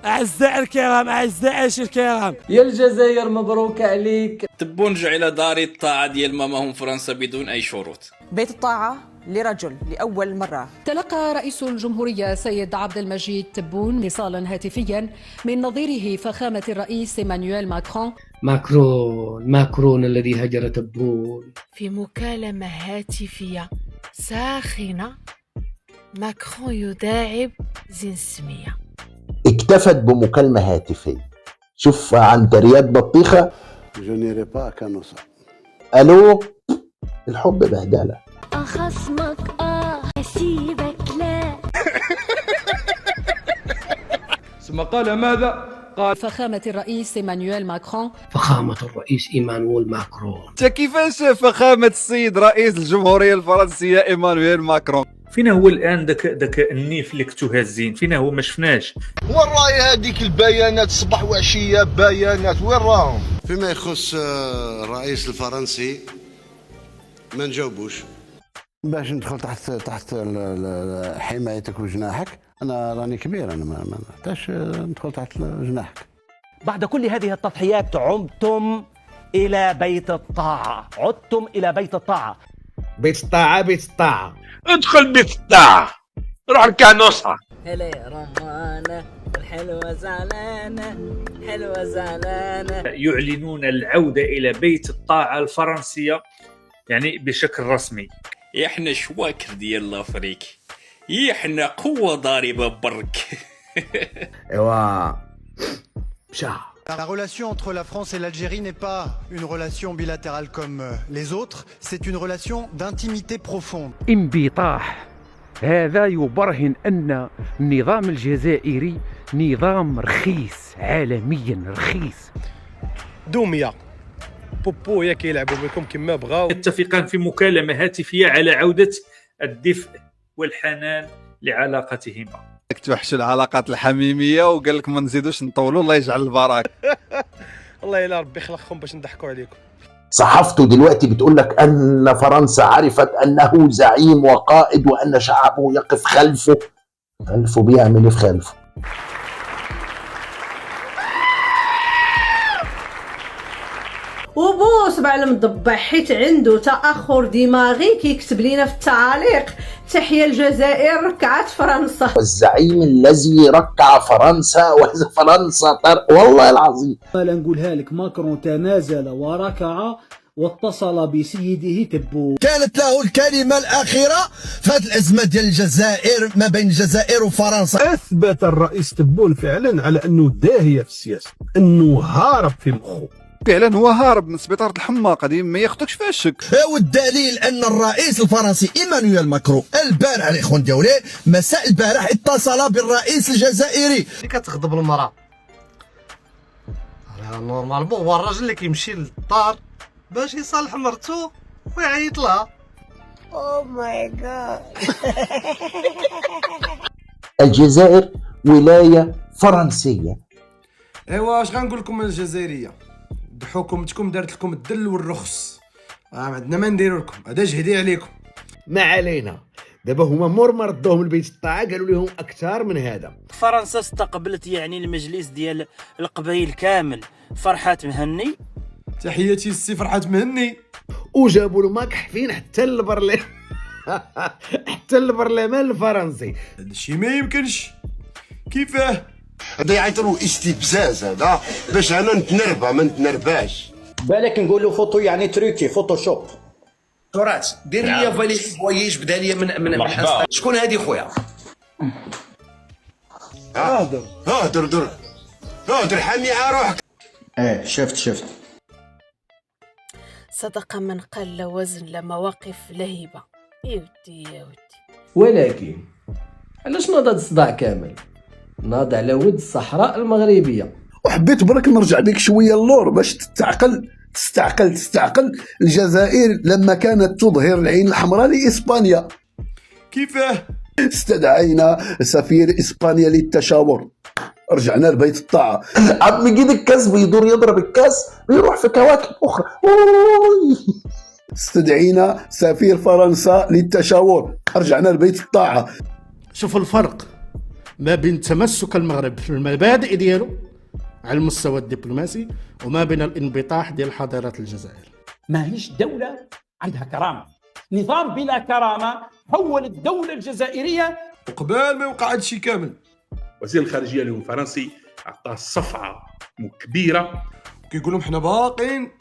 أعزائي الكرام، أعزائي الكرام، يا الجزائر مبروك عليك. تبون نرجع إلى دار الطاعة ديال ماماهم فرنسا بدون أي شروط. بيت الطاعة لرجل لأول مرة. تلقى رئيس الجمهورية سيد عبد المجيد تبون اتصالا هاتفيا من نظيره فخامة الرئيس إيمانويل ماكرون الذي هجر تبون. في مكالمة هاتفية ساخنة ماكرون يداعب زنسمية. اكتفت بمكالمة هاتفية. شوف عند رياض بطيخة. الو، الحب بهدلة. أخصمك أسيبك لا. ثم قال ماذا؟ قال فخامة الرئيس إيمانويل ماكرون. فخامة الرئيس إيمانويل ماكرون. كيفاش فخامة السيد رئيس الجمهورية الفرنسية إيمانويل ماكرون؟ فينا هو الان داك النيف اللي كنتو هازين؟ فينا هو؟ ما شفناش. وين راهي هذيك البيانات صباح وعشيه؟ بيانات وين راهم؟ فيما يخص الرئيس الفرنسي ما نجاوبوش. باش ندخل تحت حمايتك وجناحك. انا راني كبير، انا ما نحتاجش ندخل تحت جناحك. بعد كل هذه التضحيات عدتم الى بيت الطاعه، عدتم الى بيت الطاعه. بيت الطاعه، بيت الطاعه. ادخل بيت الطاعه، روح الكانوسه. هلا يا رمانه الحلوه زعلانه، الحلوه زعلانه. يعلنون العوده الى بيت الطاعه الفرنسيه يعني بشكل رسمي. احنا شواكر ديال لافريك، احنا قوه ضاربه برك. ايوا مشى. La relation entre la France et l'Algérie n'est pas une relation bilatérale comme les autres, c'est une relation d'intimité profonde. انبطاح هذا يبرهن أن النظام الجزائري نظام رخيص، عالميا رخيص. دومية بوبويا كيلعبوا بكم كما بغاو. يتفقان في مكالمة هاتفية على عودة الدفء والحنان لعلاقتهما. توحشوا العلاقات الحميميه وقال لك ما نزيدوش نطولوا، الله يجعل البركه. الله يلا ربي يخلقكم باش نضحكوا عليكم. صحافته دلوقتي بتقول لك ان فرنسا عرفت انه زعيم وقائد وان شعبه يقف خلفه. خلفه بيعمل ايه في خلفه؟ وبوس بعلم الضبع حيت عنده تاخر دماغي كيكتب لينا في التعاليق تحيا الجزائر ركعت فرنسا. الزعيم الذي ركع فرنسا وفرنسا والله العظيم. لا نقولها لك، ماكرون تنازل وركع واتصل بسيده تبون. كانت له الكلمة الأخيرة في هذه الأزمة ديال الجزائر ما بين الجزائر وفرنسا. أثبت الرئيس تبون فعلا على أنه داهية في السياسة، أنه هارب في مخه. فعلا هو هارب من سبيطار الحماق، هذه ما ياخذكش فيها الشك. والدليل ان الرئيس الفرنسي ايمانويل ماكرون البارح الاخوان ديالي مساء البارح اتصل بالرئيس الجزائري. اللي كتغضب المراه نورمالمون هو الراجل اللي كيمشي للدار باش يصالح مرته ويعيط لها. او ماي جاد. الجزائر ولايه فرنسيه. ايوا اش غنقول لكم الجزائريه؟ حكومتكم دارت لكم الدل والرخص، عندنا ما نديروا لكم، هذا جهدي عليكم. ما علينا، دابا هما مور ما ردوهم لبيت الطاعه قالوا لهم اكثر من هذا. فرنسا استقبلت يعني المجلس ديال القبائل كامل، فرحات مهني. تحياتي السي فرحات مهني. وجابوا له مكحفين حتى البرلمان حتى البرلمان الفرنسي. هذا الشيء ما يمكنش. كيفاه؟ هذا يعيطوا استفزاز، هذا باش انا نتنرفى ما نتنرفاش. بالك نقولوا فوتو يعني تريكي فوتوشوب. تراث دير لي فالي فوايج بدا لي من شكون هادي خويا؟ هادر حامي على روحك. شفت صدق من قل وزن لمواقف لهيبة. يا ودي ولكن علاش ناض هذا الصداع كامل؟ ناض على ود الصحراء المغربيه. وحبيت برك نرجع بك شويه اللور باش تستعقل الجزائر لما كانت تظهر العين الحمراء لاسبانيا. كيفاه؟ استدعينا سفير اسبانيا للتشاور، رجعنا لبيت الطاعه. عم يجيب الكاس بيدور يضرب الكاس بيروح في كواكب اخرى. استدعينا سفير فرنسا للتشاور، رجعنا لبيت الطاعه. شوف الفرق ما بين تمسك المغرب في المبادئ ديالو على المستوى الدبلوماسي وما بين الانبطاح ديال حضارة الجزائر. ماهيش دولة عندها كرامة، نظام بلا كرامة حول الدولة الجزائرية. وقبل ما يوقع هذا الشيء كامل وزير الخارجيه اللي هو الفرنسي عطاه صفعه كبيره، كيقول لهم حنا باقين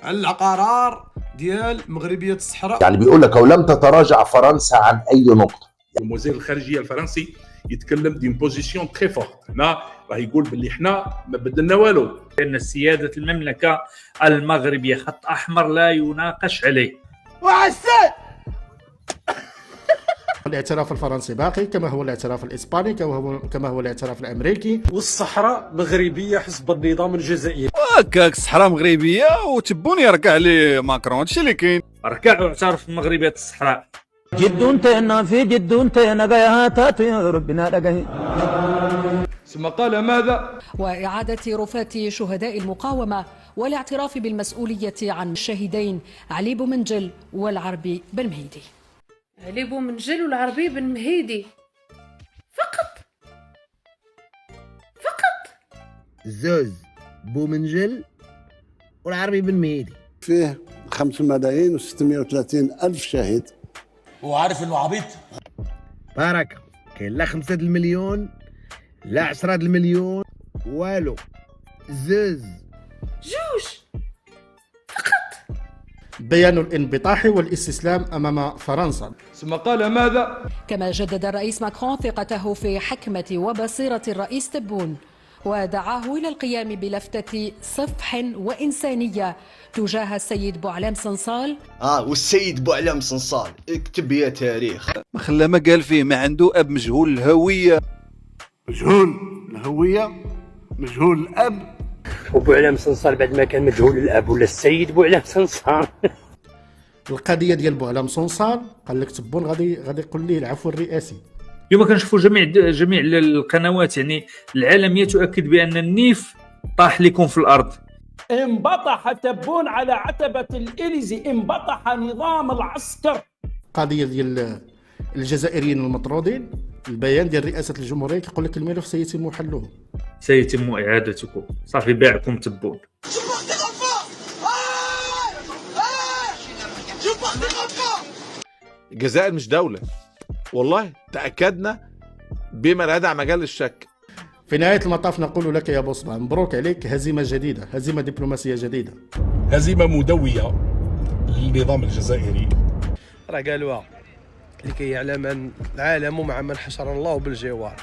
على القرار ديال مغربيه الصحراء. يعني بيقول لك ولم تتراجع فرنسا عن اي نقطه. وزير الخارجيه الفرنسي يتكلم دين بوزيسيون تري فورت، هنا راه يقول باللي حنا ما بدلنا والو، لان سياده المملكه المغربيه خط احمر لا يناقش عليه. وعسى الاعتراف الفرنسي باقي كما هو الاعتراف الاسباني كما هو الاعتراف الامريكي. والصحراء مغربيه حسب النظام الجزائري. هكاك الصحراء مغربيه وتبون يركع ليه ماكرون، هادشي اللي كاين. ركع واعترف مغربيه الصحراء. جد تنا في جد تنا غياتات يا ربنا لقي. ثم قال ماذا؟ وإعادة رفات شهداء المقاومة والاعتراف بالمسؤولية عن الشهيدين علي بومنجل والعربي بن مهيدي. علي بومنجل والعربي بن مهيدي فقط زوز بومنجل والعربي بن مهيدي. فيه 5,630,000 شهيد. هو عارف انه عبيط. بركه كاين لا 5 المليون لا 10 المليون والو، زوز جوج بيان الانبطاح والاستسلام امام فرنسا. ثم قال ماذا؟ كما جدد الرئيس ماكرون ثقته في حكمة وبصيرة الرئيس تبون ودعاه إلى القيام بلفتة صفح وإنسانية تجاه السيد بوعلام صنصال. والسيد بوعلام صنصال اكتب يا تاريخ. ما خلى ما قال فيه ما عنده اب مجهول الهويه. مجهول الهويه، مجهول الاب. وبوعلام صنصال بعد ما كان مجهول الاب ولا السيد بوعلام صنصال. القضيه ديال بوعلام صنصال قال لك تبون غادي يقول ليه العفو الرئاسي. اليوم كنشوفوا جميع القنوات يعني العالميه تؤكد بان النيف طاح لكم في الارض. انبطح تبون على عتبة الإليزي، انبطح نظام العسكر. قضية ديال الجزائريين المطرودين، البيان ديال رئاسة الجمهورية كيقول لك الملف سيتم حله، سيتم إعادتكم، صافي باعكم تبون. الجزائر مش دولة، والله تأكدنا بما لا يدع مجال للشك. في نهاية المطاف نقول لك يا بوصلة مبروك عليك، هزيمة جديدة، هزيمة دبلوماسية جديدة، هزيمة مدوية للنظام الجزائري. راه قالوها لكي يعلم العالم مع من حشر الله بالجوار.